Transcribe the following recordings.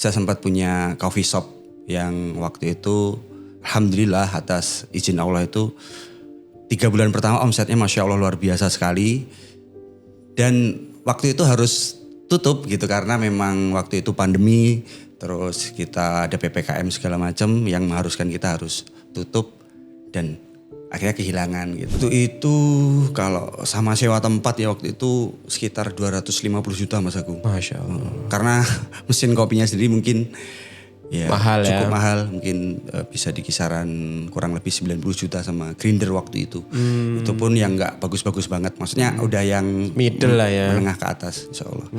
saya sempat punya coffee shop yang waktu itu alhamdulillah atas izin Allah itu 3 bulan pertama omsetnya Masya Allah luar biasa sekali. Dan waktu itu harus tutup gitu karena memang waktu itu pandemi, terus kita ada PPKM segala macam yang mengharuskan kita harus tutup dan akhirnya kehilangan gitu. Itu kalau sama sewa tempat ya waktu itu sekitar 250 juta Mas Agung. Masya Allah. Karena mesin kopinya sendiri mungkin ya Mahal cukup ya. mahal, mungkin bisa di kisaran kurang lebih 90 juta sama grinder waktu itu. Itu pun yang gak bagus-bagus banget, maksudnya udah yang Middle lah ya. menengah ke atas insya Allah.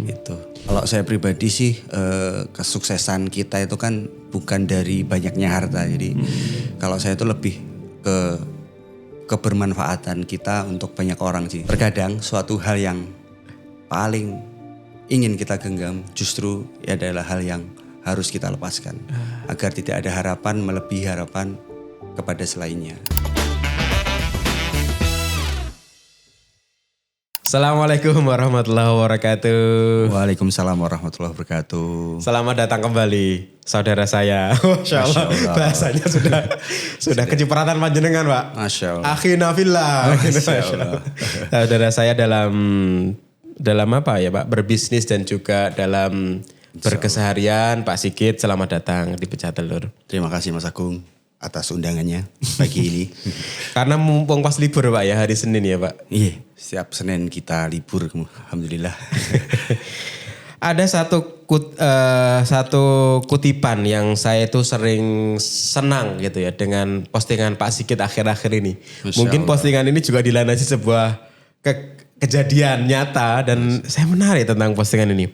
Gitu. Kalau saya pribadi sih kesuksesan kita itu kan bukan dari banyaknya harta, jadi kalau saya itu lebih ke kebermanfaatan kita untuk banyak orang sih. Terkadang suatu hal yang paling ingin kita genggam justru adalah hal yang harus kita lepaskan agar tidak ada harapan melebihi harapan kepada selainnya. Assalamualaikum warahmatullahi wabarakatuh. Waalaikumsalam warahmatullahi wabarakatuh. Selamat datang kembali saudara saya. Masya Allah. Bahasanya sudah kecipratan panjenengan Pak. Masya Allah. Akhina fillah. Masya Allah. Saudara saya dalam apa ya Pak, berbisnis dan juga dalam berkeseharian. Pak Sigit, selamat datang di Pecah Telur. Terima kasih Mas Agung atas undangannya pagi ini. Karena mumpung pas libur Pak ya, hari Senin ya Pak. Iya, setiap Senin kita libur, alhamdulillah. Ada satu kutipan yang saya itu sering senang gitu ya dengan postingan Pak Sigit akhir-akhir ini. Masya Mungkin Allah. postingan ini juga dilandasi sebuah kejadian nyata dan saya menarik tentang postingan ini.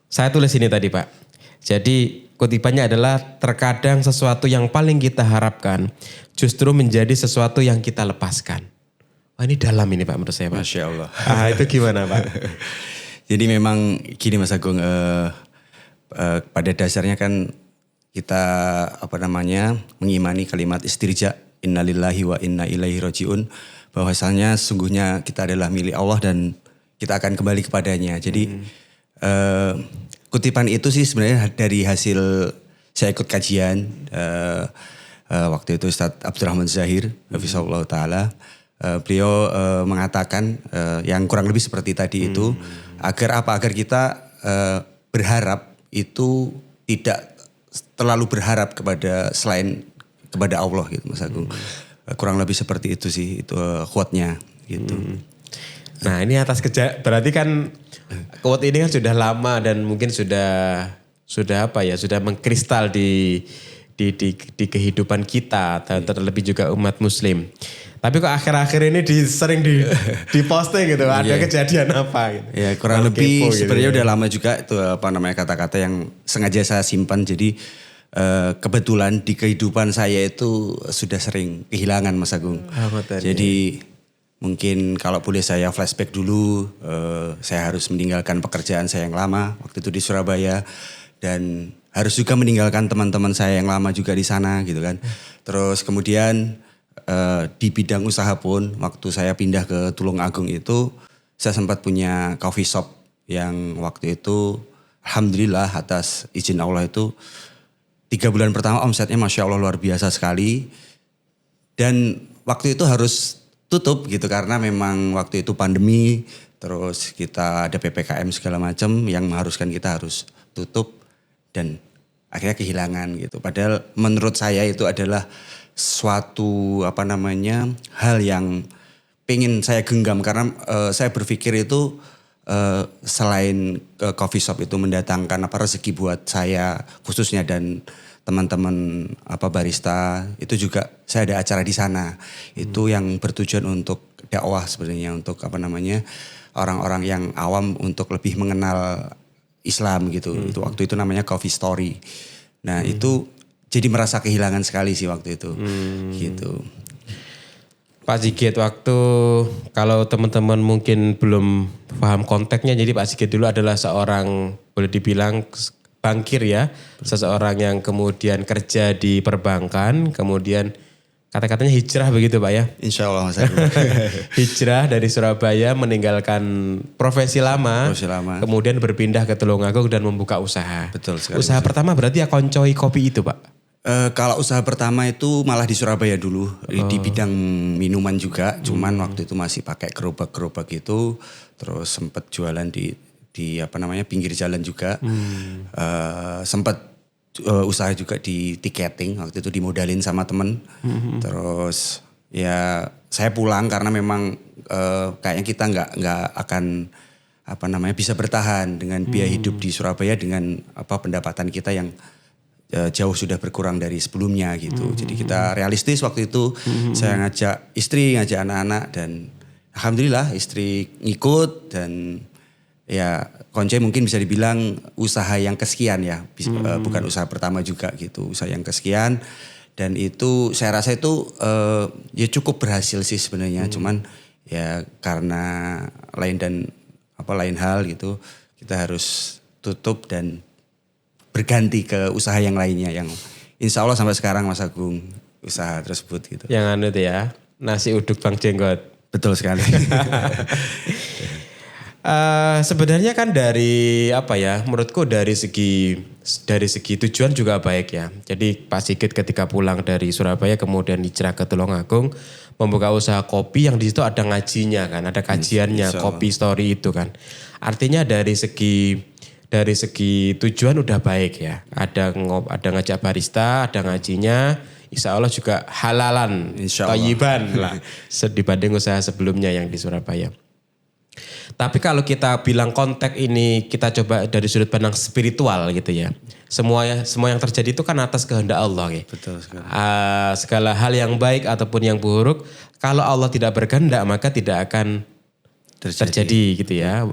Saya tulis ini tadi Pak. Jadi kutipannya adalah terkadang sesuatu yang paling kita harapkan justru menjadi sesuatu yang kita lepaskan. Wah ini dalam ini Pak menurut saya Pak. Masya Allah. Itu gimana Pak? Jadi memang gini Mas Agung, pada dasarnya kan kita mengimani kalimat istirja, innalillahi wa inna ilaihi rajiun, bahwasanya sungguhnya kita adalah milik Allah dan kita akan kembali kepadanya. Jadi kutipan itu sih sebenarnya dari hasil saya ikut kajian waktu itu Ustadz Abdurrahman Zahir, hafizahullah ta'ala. Beliau mengatakan yang kurang lebih seperti tadi itu, agar kita berharap itu tidak terlalu berharap selain kepada Allah gitu Mas Agung. Kurang lebih seperti itu sih itu quote-nya gitu. Nah ini berarti kan quote ini kan sudah lama dan mungkin sudah mengkristal di kehidupan kita terlebih juga umat Muslim. Tapi kok akhir-akhir ini sering diposting gitu, ada kejadian apa gitu. Ya kurang lebih sebenarnya udah lama juga itu kata-kata yang sengaja saya simpan. Jadi kebetulan di kehidupan saya itu sudah sering kehilangan Mas Agung. Jadi mungkin kalau boleh saya flashback dulu, saya harus meninggalkan pekerjaan saya yang lama waktu itu di Surabaya dan harus juga meninggalkan teman-teman saya yang lama juga di sana gitu kan. Terus kemudian di bidang usaha pun waktu saya pindah ke Tulungagung itu saya sempat punya coffee shop yang waktu itu alhamdulillah atas izin Allah itu 3 bulan pertama omsetnya Masya Allah luar biasa sekali. Dan waktu itu harus tutup gitu karena memang waktu itu pandemi, terus kita ada PPKM segala macam yang mengharuskan kita harus tutup dan akhirnya kehilangan gitu. Padahal menurut saya itu adalah suatu hal yang pengen saya genggam karena saya berpikir itu selain coffee shop itu mendatangkan rezeki buat saya khususnya dan teman-teman barista, itu juga saya ada acara di sana. Itu yang bertujuan untuk dakwah sebenarnya, untuk orang-orang yang awam untuk lebih mengenal Islam gitu. Itu waktu itu namanya Coffee Story. Nah, itu jadi merasa kehilangan sekali sih waktu itu. Gitu. Pak Sigit, waktu kalau teman-teman mungkin belum paham konteksnya, jadi Pak Sigit dulu adalah seorang boleh dibilang bankir ya, seseorang yang kemudian kerja di perbankan, kemudian kata-katanya hijrah begitu Pak ya. Insya Allah Mas Agung. Hijrah dari Surabaya meninggalkan profesi lama, kemudian berpindah ke Tulungagung dan membuka usaha. Betul sekali. Usaha pertama berarti ya Koncoi Kopi itu Pak? Kalau usaha pertama itu malah di Surabaya dulu, di bidang minuman juga. Cuman waktu itu masih pakai gerobak-gerobak gitu, terus sempat jualan di pinggir jalan juga. Sempat usaha juga di tiketing, waktu itu dimodalin sama temen. Terus ya saya pulang karena memang kayaknya kita nggak akan bisa bertahan dengan biaya hidup di Surabaya dengan pendapatan kita yang jauh sudah berkurang dari sebelumnya gitu. Jadi kita realistis waktu itu. Saya ngajak istri, ngajak anak-anak dan alhamdulillah istri ngikut dan ya Koncoi mungkin bisa dibilang usaha yang kesekian ya, bukan usaha pertama juga gitu, usaha yang kesekian dan itu saya rasa itu ya cukup berhasil sih sebenarnya, cuman ya karena lain hal gitu kita harus tutup dan berganti ke usaha yang lainnya yang insya Allah sampai sekarang Mas Agung usaha tersebut gitu. Yang itu ya, nasi uduk Bang Jenggot. Betul sekali. Sebenarnya kan dari menurutku dari segi tujuan juga baik ya. Jadi Pak Sigit ketika pulang dari Surabaya kemudian hijrah ke Tulungagung membuka usaha kopi yang di situ ada ngajinya kan, ada kajiannya, kopi story itu kan. Artinya dari segi tujuan udah baik ya. Ada ngajak barista, ada ngajinya. Insya Allah juga halalan, thayyiban lah dibanding usaha sebelumnya yang di Surabaya. Tapi kalau kita bilang konteks ini kita coba dari sudut pandang spiritual gitu ya. Semua yang terjadi itu kan atas kehendak Allah ya. Betul sekali. Segala hal yang baik ataupun yang buruk kalau Allah tidak berkehendak maka tidak akan terjadi gitu ya.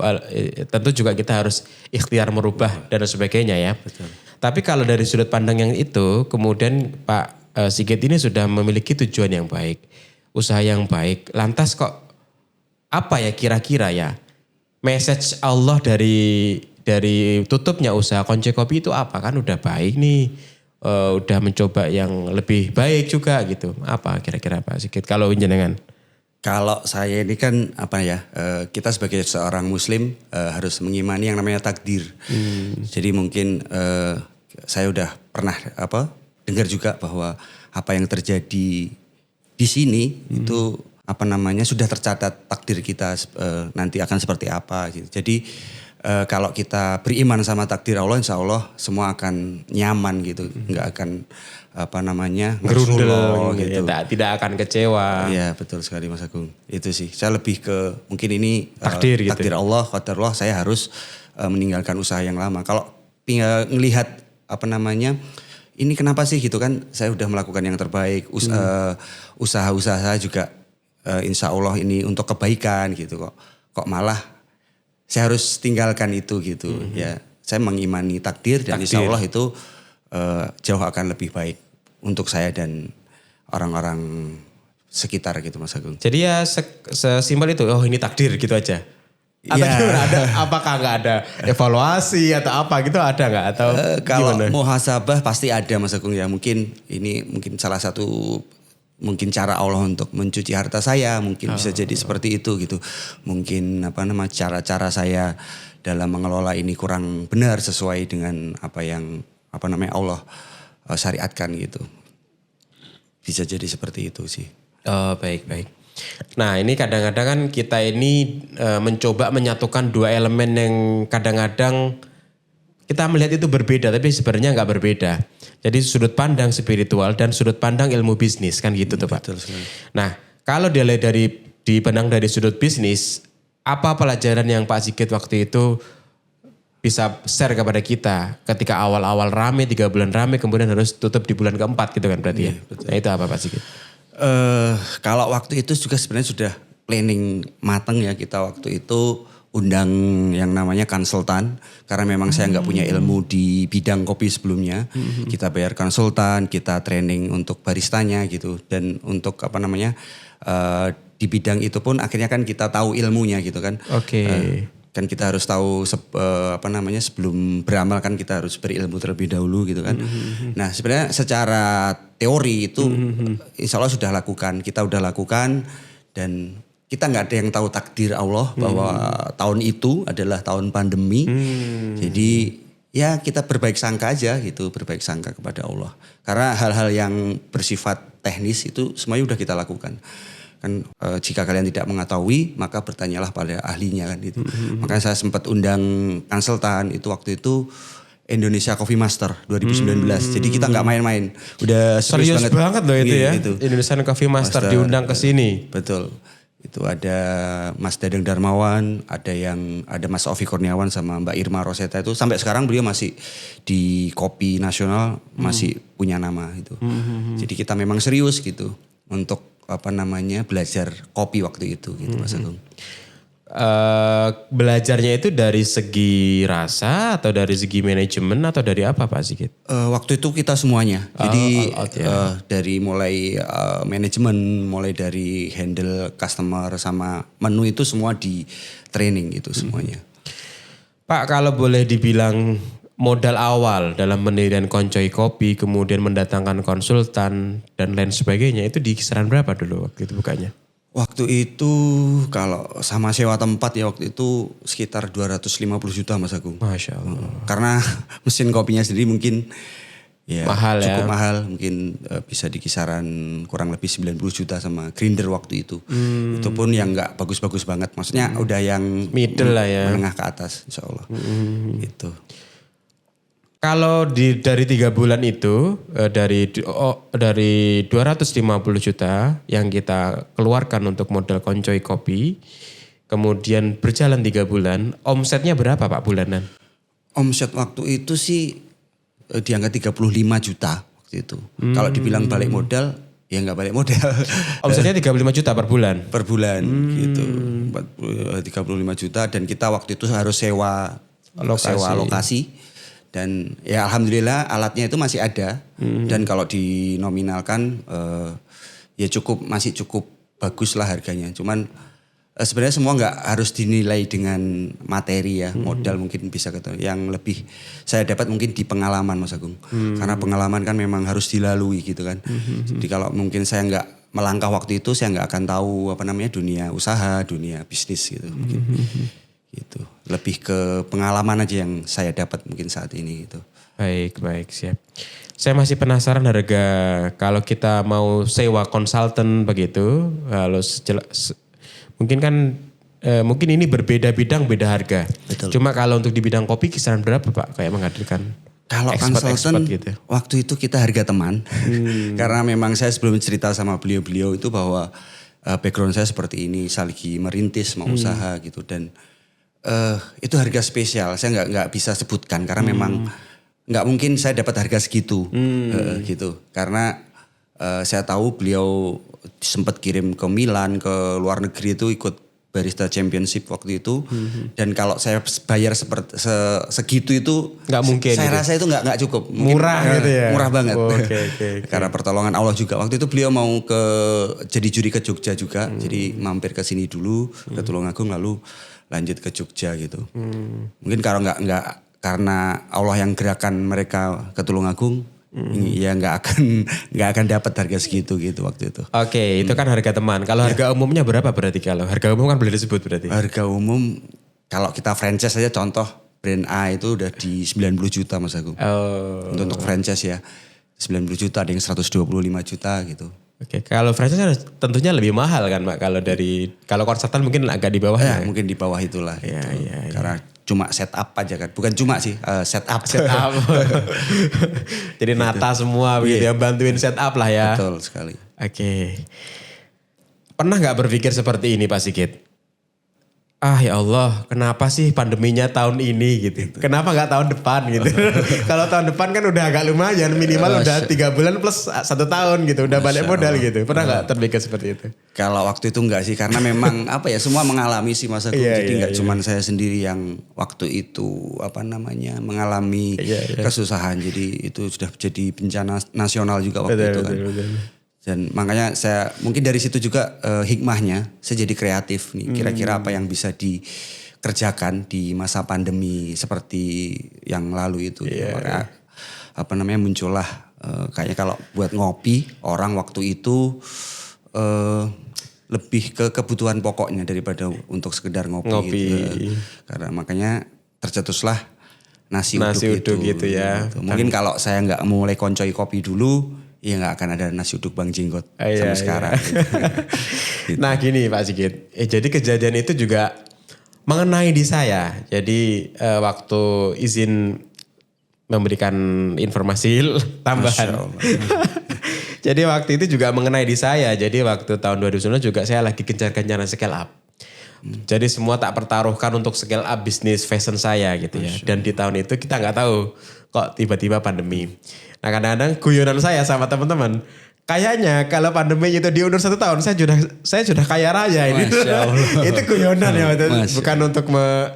Tentu juga kita harus ikhtiar merubah dan sebagainya ya. Betul. Tapi kalau dari sudut pandang yang itu kemudian Pak Sigit ini sudah memiliki tujuan yang baik. Usaha yang baik. Lantas kok apa ya kira-kira ya? Message Allah dari tutupnya usaha Koncoi Kopi itu apa? Kan udah baik nih, udah mencoba yang lebih baik juga gitu. Apa kira-kira Pak Sigit kalau jenengan? Kalau saya ini kan kita sebagai seorang Muslim harus mengimani yang namanya takdir. Jadi mungkin saya udah pernah dengar juga bahwa apa yang terjadi di sini itu sudah tercatat takdir kita nanti akan seperti apa gitu. Jadi kalau kita beriman sama takdir Allah, insya Allah semua akan nyaman gitu, nggak akan gerundel gitu. Ya, tidak akan kecewa. Iya betul sekali Mas Agung. Itu sih. Saya lebih ke mungkin ini takdir Allah, qadarullah saya harus meninggalkan usaha yang lama. Kalau ngelihat ini kenapa sih gitu kan? Saya udah melakukan yang terbaik. Usaha-usaha saya juga insya Allah ini untuk kebaikan gitu kok malah saya harus tinggalkan itu gitu ya. Saya mengimani takdir dan insya Allah itu jauh akan lebih baik untuk saya dan orang-orang sekitar gitu Mas Agung. Jadi ya sesimpel itu, ini takdir gitu aja. Atau gimana? Apakah nggak ada evaluasi atau apa gitu ada nggak? Atau kalau muhasabah pasti ada Mas Agung ya. Mungkin salah satu cara Allah untuk mencuci harta saya bisa jadi seperti itu gitu. Mungkin cara-cara saya dalam mengelola ini kurang benar sesuai dengan apa yang Allah syariatkan gitu. Bisa jadi seperti itu sih. Oh baik. Nah ini kadang-kadang kan kita ini mencoba menyatukan dua elemen yang kadang-kadang kita melihat itu berbeda tapi sebenarnya nggak berbeda. Jadi sudut pandang spiritual dan sudut pandang ilmu bisnis kan gitu tuh Pak. Betul sekali. Nah kalau dipandang dari sudut bisnis, apa pelajaran yang Pak Sigit waktu itu bisa share kepada kita ketika awal-awal rame, 3 bulan rame kemudian harus tutup di bulan keempat gitu kan berarti ya. Betul. Nah itu apa Pak Sigit? Kalau waktu itu juga sebenarnya sudah planning matang ya kita waktu itu. Undang yang namanya konsultan karena memang saya nggak punya ilmu di bidang kopi sebelumnya. Kita bayar konsultan, kita training untuk baristanya gitu dan untuk di bidang itu pun akhirnya kan kita tahu ilmunya gitu kan. Oke. Kan kita harus tahu sebelum beramal kan kita harus berilmu terlebih dahulu gitu kan. Nah sebenarnya secara teori itu insya Allah sudah lakukan. Kita udah lakukan dan kita nggak ada yang tahu takdir Allah bahwa tahun itu adalah tahun pandemi. Jadi ya kita berbaik sangka aja gitu, berbaik sangka kepada Allah. Karena hal-hal yang bersifat teknis itu semuanya udah kita lakukan. Kan jika kalian tidak mengetahui maka bertanyalah pada ahlinya kan gitu. Makanya saya sempat undang konsultan itu waktu itu Indonesia Coffee Master 2019. Jadi kita nggak main-main. Udah serius banget loh itu ya. Itu. Indonesia Coffee Master diundang ke sini. Betul. Itu ada Mas Dadang Darmawan, ada Mas Ovi Kurniawan sama Mbak Irma Roseta itu sampai sekarang beliau masih di Kopi Nasional masih punya nama itu. Jadi kita memang serius gitu untuk belajar kopi waktu itu gitu Mas Agung. Belajarnya itu dari segi rasa atau dari segi manajemen atau dari apa Pak Sigit? Waktu itu kita semuanya. Jadi dari mulai manajemen, mulai dari handle customer sama menu itu semua di training itu semuanya. Pak kalau boleh dibilang modal awal dalam pendirian Koncoy Kopi, kemudian mendatangkan konsultan dan lain sebagainya itu di kisaran berapa dulu waktu itu bukanya? Waktu itu kalau sama sewa tempat ya waktu itu sekitar 250 juta Mas Agung. Masya Allah. Karena mesin kopinya sendiri mungkin ya mahal cukup mahal. Mungkin bisa di kisaran kurang lebih 90 juta sama grinder waktu itu. Itu pun yang gak bagus-bagus banget. Maksudnya udah yang middle lah ya. Menengah ke atas insya Allah. Gitu. Kalau dari 3 bulan itu dari 250 juta yang kita keluarkan untuk modal Koncoy Kopi, kemudian berjalan 3 bulan, omsetnya berapa Pak bulanan? Omset waktu itu sih di angka 35 juta waktu itu. Kalau dibilang balik modal, ya nggak balik modal. Omsetnya 35 juta per bulan? Per bulan gitu. 35 juta dan kita waktu itu harus sewa lokasi. Dan ya alhamdulillah alatnya itu masih ada. Dan kalau dinominalkan masih cukup bagus lah harganya. Cuman sebenarnya semua nggak harus dinilai dengan materi ya. Modal mungkin bisa ketemu. Yang lebih saya dapat mungkin di pengalaman Mas Agung. Karena pengalaman kan memang harus dilalui gitu kan. Jadi kalau mungkin saya nggak melangkah waktu itu saya nggak akan tahu dunia usaha, dunia bisnis gitu. Gitu. Lebih ke pengalaman aja yang saya dapat mungkin saat ini gitu. Baik, siap. Saya masih penasaran harga kalau kita mau sewa konsultan begitu, mungkin ini berbeda bidang beda harga. Betul. Cuma kalau untuk di bidang kopi kisaran berapa Pak? Kayak menghadirkan kalau konsultan gitu. Waktu itu kita harga teman. Karena memang saya sebelum cerita sama beliau-beliau itu bahwa background saya seperti ini, saya lagi merintis mau usaha gitu dan itu harga spesial. Saya nggak bisa sebutkan karena memang nggak mungkin saya dapat harga segitu gitu. Karena saya tahu beliau sempat kirim ke Milan, ke luar negeri itu ikut barista championship waktu itu. Dan kalau saya bayar segitu itu nggak mungkin. Saya rasa itu nggak cukup. Murah gitu ya. Murah banget. Okay. Karena pertolongan Allah juga. Waktu itu beliau mau jadi juri ke Jogja juga. Jadi mampir ke sini dulu ke Tulungagung lalu lanjut ke Jogja gitu. Mungkin kalau nggak karena Allah yang gerakan mereka ke Tulungagung, ya nggak akan dapat harga segitu gitu waktu itu. Oke, itu kan harga teman. Kalau harga umumnya berapa berarti kalau harga umum kan boleh disebut berarti? Harga umum kalau kita franchise saja contoh brand A itu udah di 90 juta Mas Agung. Untuk franchise ya 90 juta, ada yang 125 juta gitu. Oke, kalau franchise tentunya lebih mahal kan Pak. Kalau konsultan mungkin agak di bawah ya. Mungkin di bawah itulah. Ya. Karena cuma setup aja kan. Bukan cuma sih, setup. Jadi nata semua begitu yang bantuin setup lah ya. Betul sekali. Oke. Pernah gak berpikir seperti ini Pak Sigit? Ya Allah, kenapa sih pandeminya tahun ini gitu. Kenapa gak tahun depan gitu. Kalau tahun depan kan udah agak lumayan, minimal udah 3 bulan plus 1 tahun gitu. Udah balik modal gitu. Pernah gak terpikir seperti itu? Kalau waktu itu enggak sih, karena memang semua mengalami sih Mas Agung. Jadi enggak cuma saya sendiri yang waktu itu mengalami kesusahan. Jadi itu sudah jadi bencana nasional juga waktu itu kan. Betul. Dan makanya saya mungkin dari situ juga hikmahnya saya jadi kreatif nih. Kira-kira apa yang bisa kerjakan di masa pandemi seperti yang lalu itu. Maka muncullah kayaknya kalau buat ngopi orang waktu itu lebih ke kebutuhan pokoknya daripada untuk sekedar ngopi. Gitu. Karena makanya tercetuslah nasi uduk gitu ya. Gitu. Mungkin kalau saya nggak mulai koncoi kopi dulu, ya nggak akan ada nasi uduk Bang Jenggot sampai sekarang. Gitu. Nah gini Pak Sigit, jadi kejadian itu juga mengenai di saya. Jadi waktu izin memberikan informasi tambahan. Jadi waktu itu juga mengenai di saya. Jadi waktu tahun 2019 juga saya lagi gencar-gencaran scale up. Jadi semua tak pertaruhkan untuk scale up bisnis fashion saya gitu ya. Dan di tahun itu kita nggak tahu kok tiba-tiba pandemi. Nah kadang-kadang guyonan saya sama teman-teman. Kayaknya kalau pandemi itu diundur 1 tahun saya sudah kaya raya ini. Itu guyonan ya, bukan untuk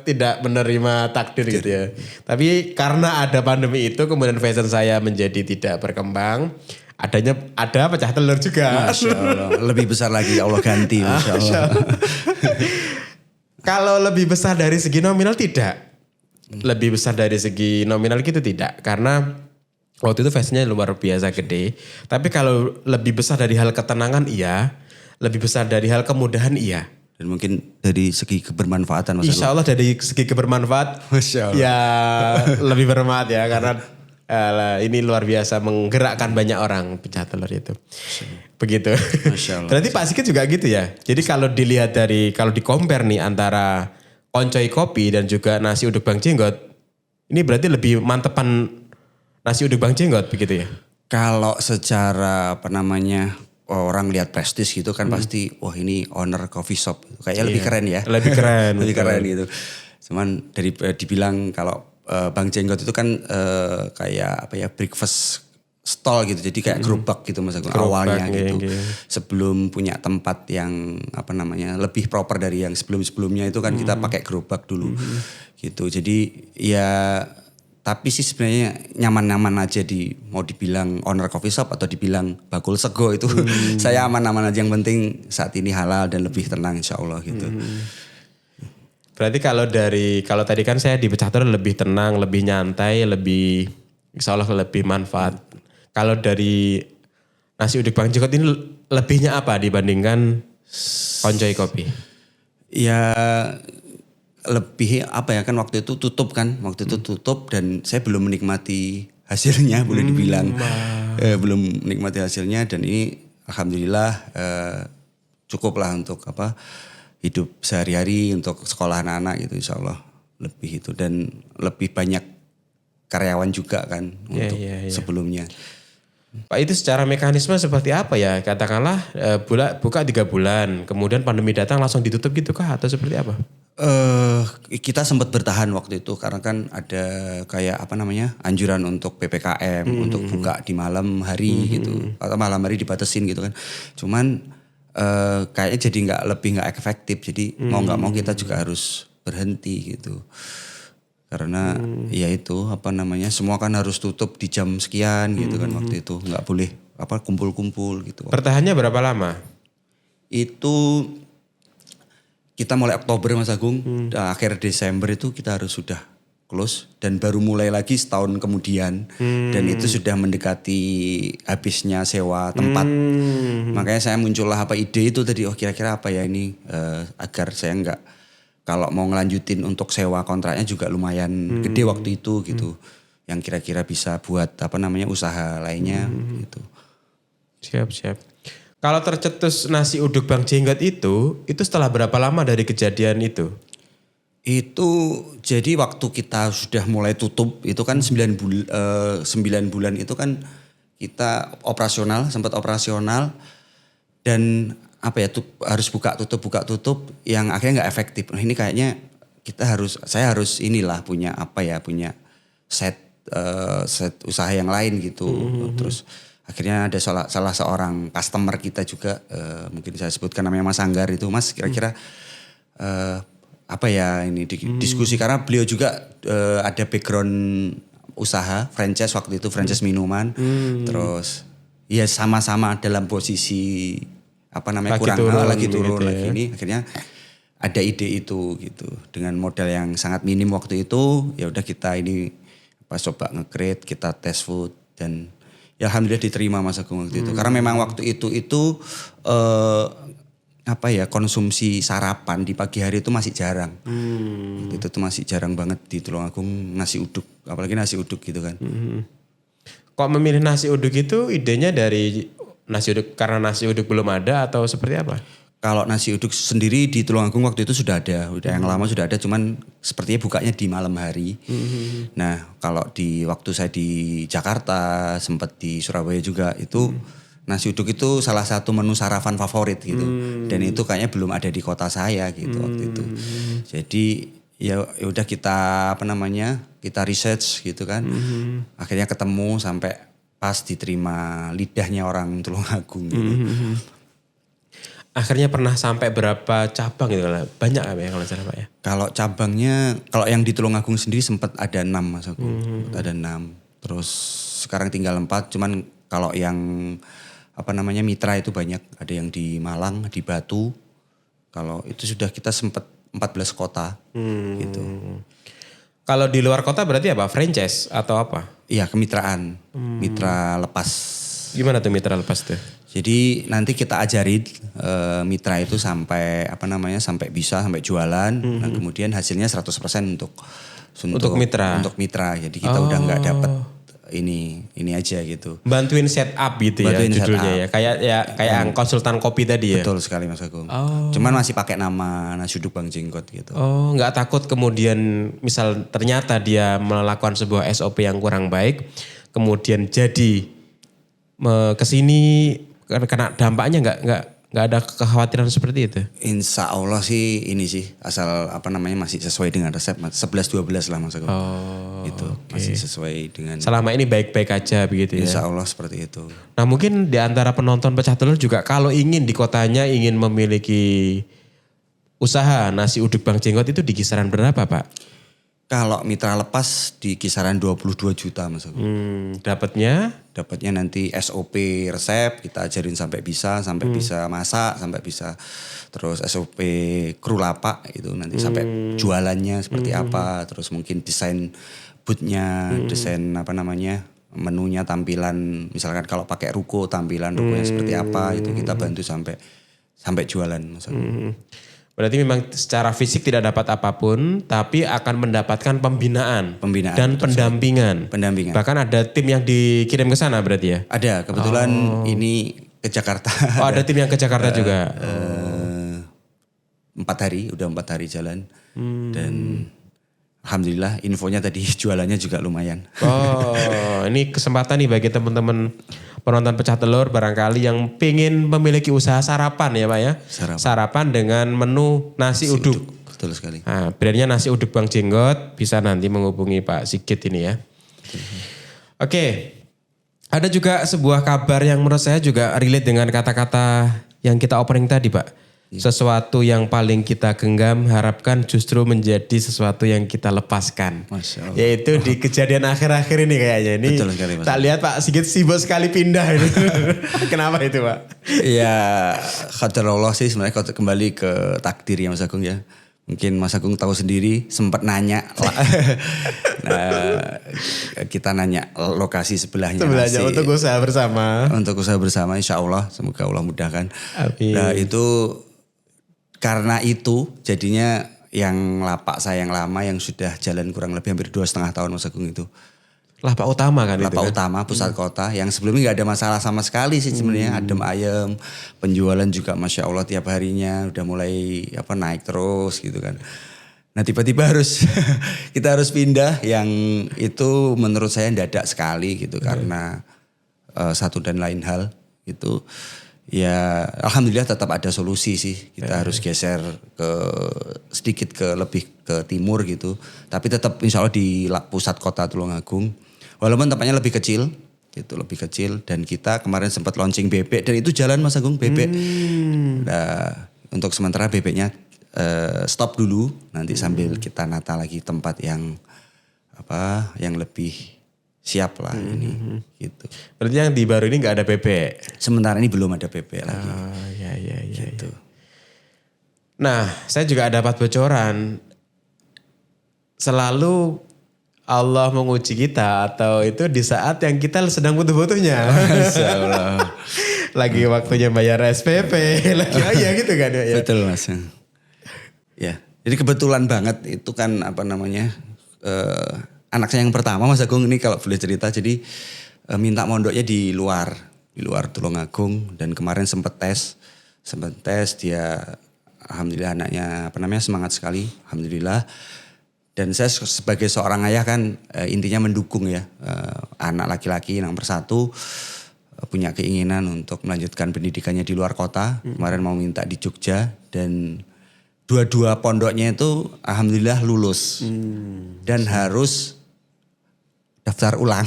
tidak menerima takdir gitu ya. Tapi karena ada pandemi itu kemudian fashion saya menjadi tidak berkembang. Ada pecah telur juga. Masya Allah. Lebih besar lagi Allah ganti. Masya Allah. Kalau lebih besar dari segi nominal tidak. Lebih besar dari segi nominal gitu tidak. Karena waktu itu fashionnya luar biasa gede. Tapi kalau lebih besar dari hal ketenangan iya. Lebih besar dari hal kemudahan iya. Dan mungkin dari segi kebermanfaatan. Insya Allah dari segi kebermanfaat. Masya Allah. Ya lebih bermanfaat ya. Karena ini luar biasa menggerakkan banyak orang pecah telur itu. Begitu. Masya Allah. Berarti Pak Sigit juga gitu ya. Jadi kalau dilihat kalau di compare nih antara koncoi kopi dan juga nasi uduk Bang Jenggot. Ini berarti lebih mantepan nasi uduk Bang Jenggot begitu ya? Kalau secara orang lihat prestis gitu kan pasti wah ini owner coffee shop. Kayaknya lebih keren ya. Lebih keren. Lebih keren gitu. Cuman dibilang kalau Bang Jenggot itu kan kayak breakfast stall gitu. Jadi kayak gerobak gitu Mas Agung awalnya gitu. Sebelum punya tempat yang lebih proper dari yang sebelum-sebelumnya itu kan kita pakai gerobak dulu. Gitu. Jadi ya tapi sih sebenarnya nyaman-nyaman aja mau dibilang owner coffee shop atau dibilang bakul sego itu saya aman-aman aja, yang penting saat ini halal dan lebih tenang insyaallah gitu. Berarti kalau tadi kan saya di pecah telur lebih tenang, lebih nyantai, lebih insya Allah lebih manfaat. Kalau dari nasi uduk Bang Jenggot ini lebihnya apa dibandingkan koncoi kopi? Ya lebih kan waktu itu tutup dan saya belum menikmati hasilnya boleh dibilang. Belum menikmati hasilnya dan ini alhamdulillah cukup lah untuk hidup sehari-hari, untuk sekolah anak-anak gitu insyaallah lebih itu, dan lebih banyak karyawan juga kan untuk sebelumnya. Pak itu secara mekanisme seperti apa ya? Katakanlah buka 3 bulan, kemudian pandemi datang langsung ditutup gitu kah atau seperti apa? Kita sempat bertahan waktu itu karena kan ada kayak anjuran untuk PPKM untuk buka di malam hari gitu atau malam hari dibatasin gitu kan. Cuman kayaknya jadi nggak efektif, jadi mau nggak mau kita juga harus berhenti gitu karena ya itu semua kan harus tutup di jam sekian gitu kan waktu itu, nggak boleh kumpul-kumpul gitu. Bertahannya berapa lama? Itu kita mulai Oktober Mas Agung, akhir Desember itu kita harus sudah close dan baru mulai lagi setahun kemudian dan itu sudah mendekati habisnya sewa tempat. Makanya saya muncullah ide itu tadi, kira-kira apa ya ini agar saya enggak, kalau mau ngelanjutin untuk sewa kontraknya juga lumayan gede waktu itu gitu. Yang kira-kira bisa buat usaha lainnya gitu. Siap. Kalau tercetus nasi uduk Bang Jenggot itu setelah berapa lama dari kejadian itu? Itu jadi waktu kita sudah mulai tutup itu kan 9 bulan itu kan kita sempat operasional dan harus buka tutup yang akhirnya nggak efektif. Nah ini kayaknya saya harus punya set usaha yang lain gitu. Terus akhirnya ada salah seorang customer kita juga mungkin saya sebutkan namanya Mas Anggar itu, Mas kira-kira diskusi karena beliau juga ada background usaha franchise waktu itu, franchise minuman. Terus ya sama-sama dalam posisi lagi turun lagi ini akhirnya ada ide itu gitu. Dengan modal yang sangat minim waktu itu, ya udah kita ini coba nge-create, kita test food dan ya alhamdulillah diterima Mas Agung waktu itu. Karena memang waktu itu konsumsi sarapan di pagi hari itu masih jarang. Itu tuh masih jarang banget di Tulungagung nasi uduk, apalagi nasi uduk gitu kan. Kok memilih nasi uduk itu idenya dari nasi uduk karena nasi uduk belum ada atau seperti apa? Kalau nasi uduk sendiri di Tulungagung waktu itu sudah ada, yang lama sudah ada, cuman sepertinya bukanya di malam hari. Nah, kalau di waktu saya di Jakarta, sempat di Surabaya juga itu nasi uduk itu salah satu menu sarapan favorit gitu. Dan itu kayaknya belum ada di kota saya gitu waktu itu. Jadi ya udah kita kita research gitu kan. Akhirnya ketemu sampai pas diterima lidahnya orang Tulungagung gitu. Akhirnya pernah sampai berapa cabang gitu? Banyak apa ya kalau salah Pak ya? Kalau cabangnya, kalau yang di Tulungagung sendiri sempat ada 6 Mas Agung. Ada 6. Terus sekarang tinggal 4. Cuman kalau yang mitra itu banyak. Ada yang di Malang, di Batu. Kalau itu sudah kita sempat 14 kota gitu. Kalau di luar kota berarti apa? Franchise atau apa? Iya, kemitraan. Mitra lepas. Gimana tuh mitra lepas tuh? Jadi nanti kita ajarin mitra itu sampai sampai bisa, sampai jualan. Nah, kemudian hasilnya 100% untuk mitra. Untuk mitra. Jadi kita udah nggak dapat ini aja gitu. Bantuin setup gitu ya judulnya ya. Kayak konsultan kopi tadi ya. Betul sekali Mas Agung. Cuman masih pakai nama Nasi Uduk Bang Jenggot gitu. Oh, nggak takut kemudian misal ternyata dia melakukan sebuah SOP yang kurang baik, kemudian jadi kesini kena dampaknya nggak ada kekhawatiran seperti itu? Insya Allah sih ini sih asal masih sesuai dengan resep 11-12 lah Mas Agung. Itu masih sesuai dengan. Selama ini baik-baik aja begitu ya? Insya Allah seperti itu. Nah mungkin di antara penonton Pecah Telur juga kalau ingin di kotanya ingin memiliki usaha nasi uduk Bang Jenggot itu di kisaran berapa Pak? Kalau mitra lepas di kisaran 22 juta Mas Agung. Dapatnya nanti SOP resep kita ajarin sampai bisa masak, sampai bisa terus SOP kru lapak itu nanti sampai jualannya seperti apa, terus mungkin desain boothnya, desain menunya, tampilan, misalkan kalau pakai ruko tampilan rukonya seperti apa itu kita bantu sampai jualan Mas Agung. Berarti memang secara fisik tidak dapat apapun, tapi akan mendapatkan pembinaan dan pendampingan. Bahkan ada tim yang dikirim ke sana berarti ya? Ada, kebetulan ini ke Jakarta. Oh ada tim yang ke Jakarta juga? 4 hari, udah 4 hari jalan. Dan alhamdulillah infonya tadi jualannya juga lumayan. Oh ini kesempatan nih bagi teman-teman penonton Pecah Telur barangkali yang pengen memiliki usaha sarapan ya Pak ya. Sarapan dengan menu nasi uduk. Betul sekali. Nah, brandnya Nasi Uduk Bang Jenggot, bisa nanti menghubungi Pak Sigit ini ya. Oke, ada juga sebuah kabar yang menurut saya juga relate dengan kata-kata yang kita opening tadi Pak. Sesuatu yang paling kita genggam harapkan justru menjadi sesuatu yang kita lepaskan. Masya Allah. Yaitu di kejadian akhir-akhir ini kayaknya. Ini betul sekali Mas. Tak lihat Pak Sigit sibuk sekali pindah ini. Kenapa itu Pak? Ya qadarullah sih sebenarnya kembali ke takdir ya Mas Agung ya. Mungkin Mas Agung tahu sendiri sempat nanya. Kita nanya lokasi sebelahnya untuk usaha bersama. Untuk usaha bersama insya Allah semoga Allah mudahkan. Amin. Nah itu karena itu jadinya yang lapak saya yang lama yang sudah jalan kurang lebih hampir 2,5 tahun Mas Agung itu. Lapak utama kan itu Lapak kan? utama pusat kota yang sebelumnya gak ada masalah sama sekali sih sebenarnya. Adem ayem, penjualan juga Masya Allah tiap harinya udah mulai naik terus gitu kan. Nah tiba-tiba kita harus pindah yang itu menurut saya mendadak sekali gitu karena satu dan lain hal itu. Ya alhamdulillah tetap ada solusi sih. Kita harus geser sedikit lebih ke timur gitu. Tapi tetap insya Allah di pusat kota Tulungagung. Walaupun tempatnya lebih kecil gitu, lebih kecil. Dan kita kemarin sempat launching bebek dan itu jalan Mas Agung bebek. Nah untuk sementara bebeknya stop dulu. Nanti sambil kita nata lagi tempat yang lebih siap lah ini gitu. Berarti yang di baru ini nggak ada bebek? Sementara ini belum ada bebek lagi. Oh iya. Gitu. Nah, saya juga dapat bocoran. Selalu Allah menguji kita atau itu di saat yang kita sedang butuh-butuhnya. Masya Allah. Lagi waktunya bayar SPP, lagi ya gitu kan ya. Betul Mas. Ya, jadi kebetulan banget itu kan apa namanya anak saya yang pertama Mas Agung ini kalau boleh cerita. Jadi minta mondoknya di luar Tulungagung dan kemarin sempat tes dia alhamdulillah anaknya apa namanya semangat sekali, alhamdulillah. Dan saya sebagai seorang ayah kan intinya mendukung ya anak laki-laki nomor satu punya keinginan untuk melanjutkan pendidikannya di luar kota. Kemarin mau minta di Jogja dan dua-dua pondoknya itu alhamdulillah lulus dan harus daftar ulang.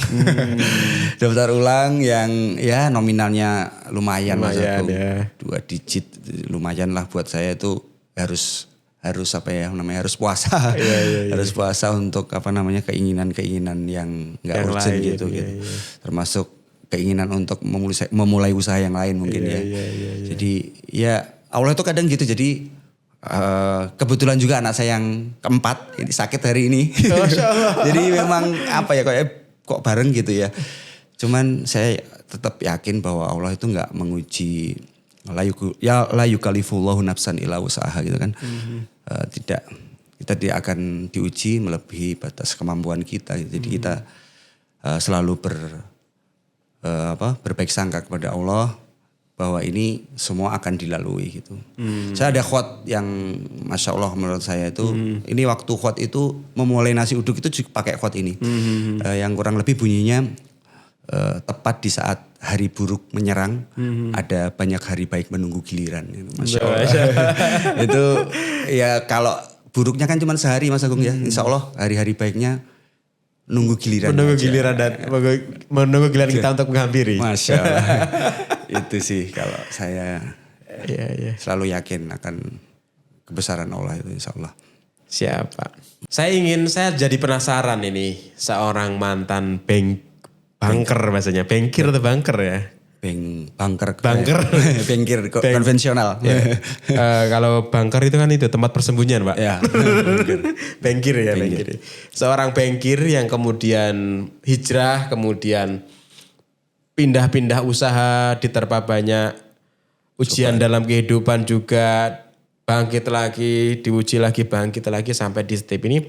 Daftar ulang yang ya nominalnya lumayan ya. 2 digit lumayan lah buat saya itu harus apa ya namanya harus puasa. Harus puasa untuk apa namanya keinginan yang enggak urgent gitu. Termasuk keinginan untuk memulai usaha yang lain mungkin ya. Jadi ya Allah itu kadang gitu jadi kebetulan juga anak saya yang keempat ini sakit hari ini. Jadi memang apa ya kok bareng gitu ya. Cuman saya tetap yakin bahwa Allah itu nggak menguji la yukallifullahu nafsan illa wus'aha gitu kan. Kita tidak akan diuji melebihi batas kemampuan kita. Jadi kita selalu berbaik sangka kepada Allah bahwa ini semua akan dilalui gitu. Saya ada quote yang Masya Allah menurut saya itu, ini waktu quote itu memulai nasi uduk itu juga pakai quote ini. Yang kurang lebih bunyinya, tepat di saat hari buruk menyerang, ada banyak hari baik menunggu giliran. Masya Allah. Itu ya kalau buruknya kan cuma sehari Mas Agung ya, insya Allah hari-hari baiknya menunggu giliran kita untuk menghampiri. Masya Allah. Itu sih kalau saya selalu yakin akan kebesaran Allah itu insya Allah. Siapa? Saya jadi penasaran ini seorang mantan banker bahasanya. Bankir atau banker ya? Banker. Bankir Bank. konvensional. Ya. Kalau banker itu kan itu tempat persembunyian Pak. Ya. Bankir ya. Bankir. Seorang bankir yang kemudian hijrah, kemudian pindah-pindah usaha, diterpa banyak ujian dalam kehidupan juga, bangkit lagi, diuji lagi, bangkit lagi sampai di step ini.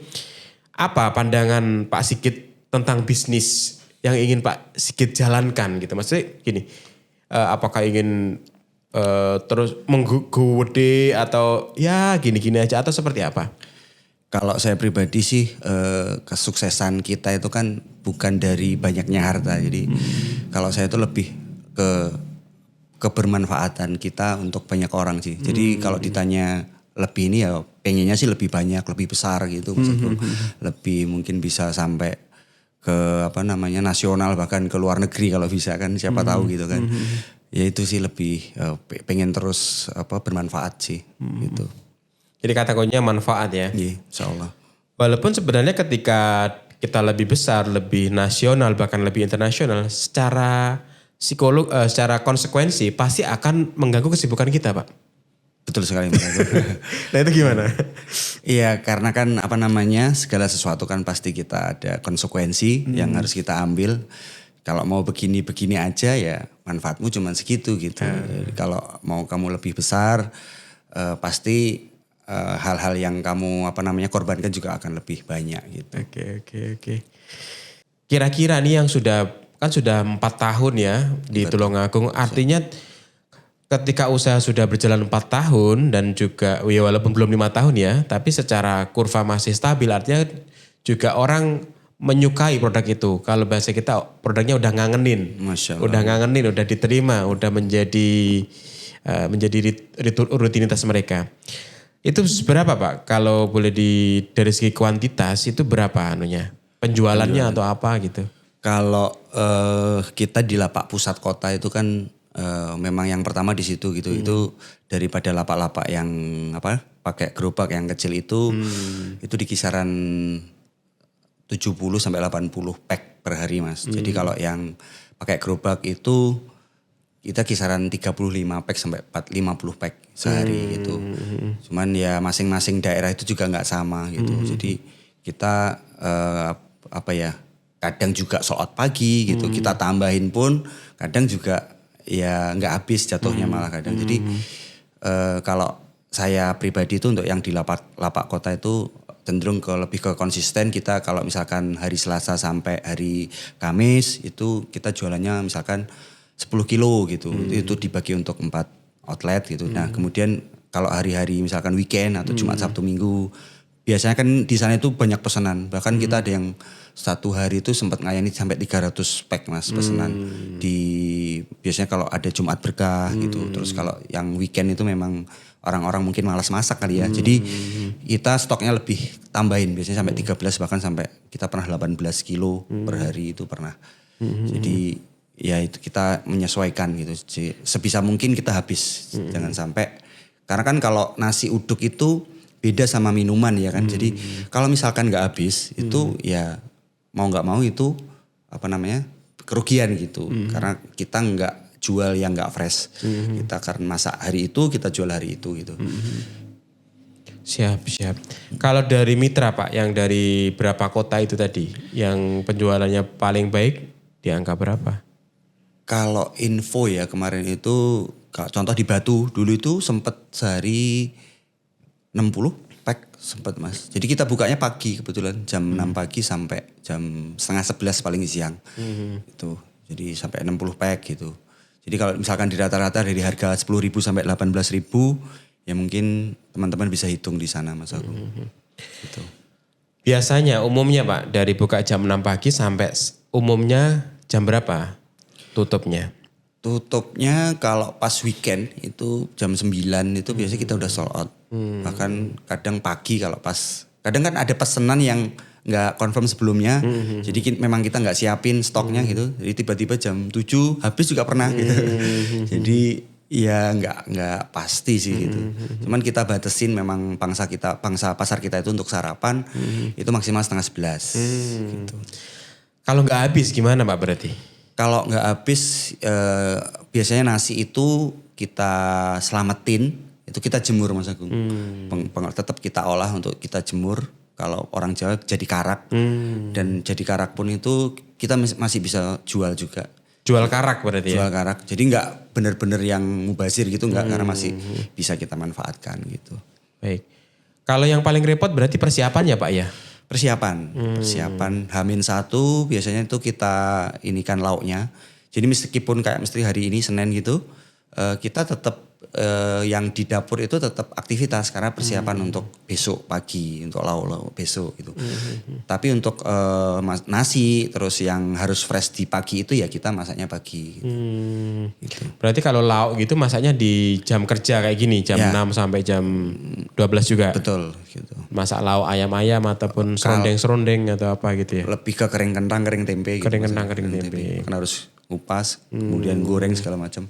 Apa pandangan Pak Sigit tentang bisnis yang ingin Pak Sigit jalankan gitu? Maksudnya gini, apakah ingin terus menggede atau ya gini-gini aja atau seperti apa? Kalau saya pribadi sih kesuksesan kita itu kan bukan dari banyaknya harta. Jadi kalau saya itu lebih ke kebermanfaatan kita untuk banyak orang sih. Jadi kalau ditanya lebih ini ya pengennya sih lebih banyak, lebih besar gitu. Lebih mungkin bisa sampai ke apa namanya nasional bahkan ke luar negeri kalau bisa kan siapa tahu gitu kan. Ya itu sih lebih pengen terus bermanfaat sih gitu. Jadi kata kuncinya manfaat ya. Iya, insya Allah. Walaupun sebenarnya ketika kita lebih besar, lebih nasional, bahkan lebih internasional, secara secara konsekuensi pasti akan mengganggu kesibukan kita, Pak. Betul sekali, Mas. Nah itu gimana? Iya, karena kan apa namanya segala sesuatu kan pasti kita ada konsekuensi yang harus kita ambil. Kalau mau begini-begini aja ya manfaatmu cuma segitu gitu. Jadi kalau mau kamu lebih besar, pasti hal-hal yang kamu korbankan juga akan lebih banyak gitu. Oke. Kira-kira nih yang sudah 4 tahun ya di Tulungagung, artinya ketika usaha sudah berjalan 4 tahun dan juga ya walaupun belum 5 tahun ya, tapi secara kurva masih stabil, artinya juga orang menyukai produk itu. Kalau bahasa kita produknya udah ngangenin. Masya Allah. Udah ngangenin, udah diterima, udah menjadi rutinitas mereka. Itu berapa Pak? Kalau boleh dari segi kuantitas itu berapa penjualannya atau apa gitu? Kalau kita di lapak pusat kota itu kan memang yang pertama di situ gitu. Itu daripada lapak-lapak yang pakai gerobak yang kecil itu di kisaran 70 sampai 80 pack per hari Mas. Jadi kalau yang pakai gerobak itu kita kisaran 35 pack sampai 50 pack sehari gitu. Cuman ya masing-masing daerah itu juga nggak sama gitu. Jadi kita kadang juga sold out pagi gitu. Kita tambahin pun kadang juga ya nggak habis jatuhnya malah kadang. Jadi kalau saya pribadi itu untuk yang di lapak kota itu cenderung lebih ke konsisten. Kita kalau misalkan hari Selasa sampai hari Kamis itu kita jualannya misalkan 10 kilo gitu. Itu dibagi untuk 4 outlet gitu. Nah kemudian kalau hari-hari misalkan weekend atau Jumat Sabtu Minggu, biasanya kan di sana itu banyak pesanan. Bahkan kita ada yang satu hari itu sempat ngayani sampai 300 pack mas pesanan. Biasanya kalau ada Jumat berkah gitu. Terus kalau yang weekend itu memang orang-orang mungkin malas masak kali ya. Jadi kita stoknya lebih tambahin. Biasanya sampai 13 bahkan sampai kita pernah 18 kilo per hari itu pernah. Jadi ya itu kita menyesuaikan gitu. Jadi, sebisa mungkin kita habis. Jangan sampai, karena kan kalau nasi uduk itu beda sama minuman ya kan. Jadi kalau misalkan gak habis itu ya mau gak mau itu kerugian gitu. Karena kita gak jual yang gak fresh. Kita karena masak hari itu, kita jual hari itu gitu. Siap. Kalau dari mitra Pak, yang dari berapa kota itu tadi, yang penjualannya paling baik di angka berapa? Kalau info ya kemarin itu, contoh di Batu dulu itu sempat sehari 60 pack sempat mas. Jadi kita bukanya pagi kebetulan jam 6 pagi sampai jam setengah 11 paling siang. Itu jadi sampai 60 pack gitu. Jadi kalau misalkan di rata-rata dari harga 10.000 sampai 18.000 ya mungkin teman-teman bisa hitung di sana mas aku. Gitu. Biasanya umumnya Pak dari buka jam 6 pagi sampai umumnya jam berapa tutupnya? Tutupnya kalau pas weekend itu jam 9 itu biasanya kita udah sold out. Bahkan kadang pagi kalau kadang kan ada pesanan yang nggak confirm sebelumnya. Jadi memang kita nggak siapin stoknya gitu. Jadi tiba-tiba jam 7 habis juga pernah gitu. Jadi ya nggak pasti sih gitu. Cuman kita batasin memang pangsa pasar kita itu untuk sarapan itu maksimal setengah 11 gitu. Kalau nggak habis gimana Pak berarti? Kalau nggak habis biasanya nasi itu kita selamatin, itu kita jemur Mas Agung. Tetap kita olah untuk kita jemur. Kalau orang Jawa jadi karak dan jadi karak pun itu kita masih bisa jual juga. Jual karak berarti ya? Jual karak. Jadi nggak benar-benar yang mubazir gitu nggak, karena masih bisa kita manfaatkan gitu. Baik. Kalau yang paling repot berarti persiapannya Pak ya? Persiapan H-1 biasanya itu kita inikan lauknya. Jadi meskipun kayak mesti hari ini Senin gitu, kita tetap yang di dapur itu tetap aktivitas karena persiapan untuk besok pagi, untuk lauk-lauk besok gitu. Tapi untuk nasi terus yang harus fresh di pagi itu ya kita masaknya pagi. Gitu. Berarti kalau lauk gitu masaknya di jam kerja kayak gini, jam 6 sampai jam 12 juga? Betul gitu. Masak lauk ayam-ayam ataupun serondeng-serondeng atau apa gitu ya? Lebih ke kering kentang, kering tempe. Kering kentang, kering tempe. Kan harus kupas, kemudian goreng segala macam.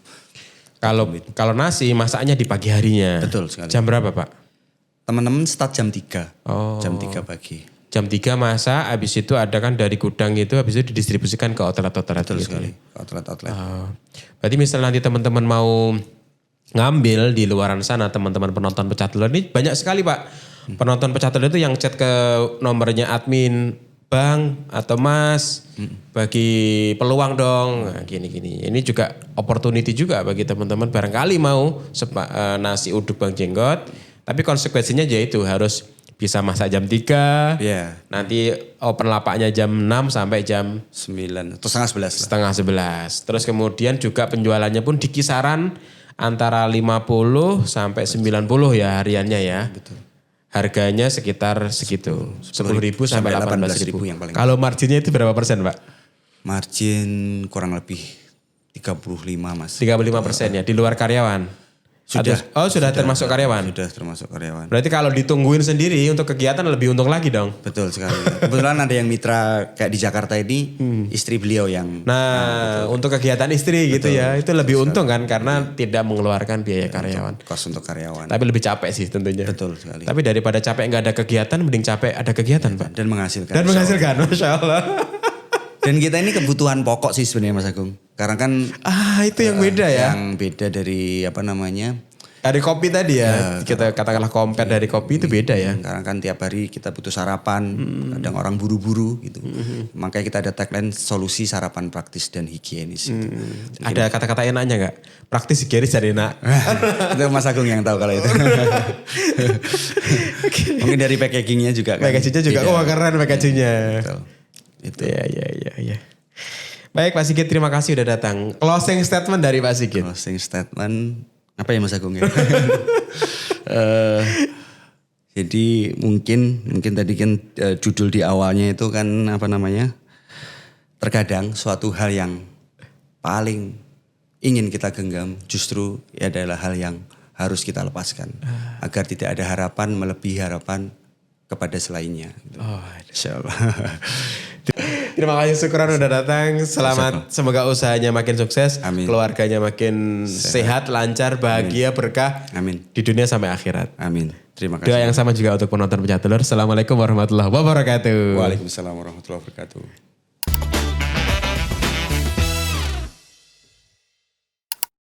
Kalau nasi masaknya di pagi harinya. Betul sekali. Jam berapa Pak? Teman-teman start jam 3. Jam 3 pagi. Jam 3 masak, habis itu ada kan dari gudang itu, habis itu didistribusikan ke outlet-outlet. Betul gitu. sekali, outlet-outlet. Berarti misalnya nanti teman-teman mau ngambil di luaran sana, teman-teman penonton Pecah Telur ini banyak sekali Pak. Penonton Pecah Telur itu yang chat ke nomornya admin, Bang atau Mas, bagi peluang dong. Nah, gini-gini. Ini juga opportunity juga bagi teman-teman barangkali mau nasi uduk Bang Jenggot. Tapi konsekuensinya yaitu harus bisa masak jam 3. Yeah. Nanti open lapaknya jam 6 sampai jam 9 atau setengah 11. Setengah 11. Terus kemudian juga penjualannya pun di kisaran antara 50 sampai 90 ya hariannya ya. Betul. Harganya sekitar segitu. 10.000 sampai 18.000 yang paling. Kalau marginnya itu berapa persen Pak? Margin kurang lebih 35 Mas. 35% ya, di luar karyawan? Sudah termasuk karyawan? Sudah termasuk karyawan. Berarti kalau ditungguin sendiri untuk kegiatan lebih untung lagi dong? Betul sekali. Kebetulan ada yang mitra kayak di Jakarta ini, istri beliau yang... Nah untuk kegiatan istri betul, gitu ya, itu lebih untung kan karena tidak mengeluarkan biaya karyawan. Kos untuk karyawan. Tapi lebih capek sih tentunya. Betul sekali. Tapi daripada capek nggak ada kegiatan, mending capek ada kegiatan Pak. Dan menghasilkan. Dan menghasilkan, Masya Allah. Dan kita ini kebutuhan pokok sih sebenarnya Mas Agung. Karena kan itu yang beda ya. Yang beda dari apa namanya? Dari kopi tadi ya, kita katakanlah compare dari kopi itu beda ya. Karena kan tiap hari kita butuh sarapan, kadang orang buru-buru gitu. Makanya kita ada tagline solusi sarapan praktis dan higienis. Gitu. Ada kata-kata enaknya nggak? Praktis, higienis, dan enak. Itu Mas Agung yang tahu kalau itu. Mungkin dari packagingnya juga kan. Packagingnya juga, wah keren packagingnya. Itu. Ya. Baik Pak Sigit, terima kasih udah datang. Closing statement dari Pak Sigit. Closing statement. Apa ya Mas Agung ya? Jadi mungkin tadi kan judul di awalnya itu kan apa namanya? Terkadang suatu hal yang paling ingin kita genggam justru adalah hal yang harus kita lepaskan. Agar tidak ada harapan melebihi harapan kepada selainnya. Insyaallah. Terima kasih, syukuran udah datang. Selamat, semoga usahanya makin sukses. Amin. Keluarganya makin sehat, lancar, bahagia, berkah. Amin. Di dunia sampai akhirat. Amin. Terima kasih. Doa yang sama juga untuk penonton Pecah Telur. Assalamualaikum warahmatullahi wabarakatuh. Waalaikumsalam warahmatullahi wabarakatuh.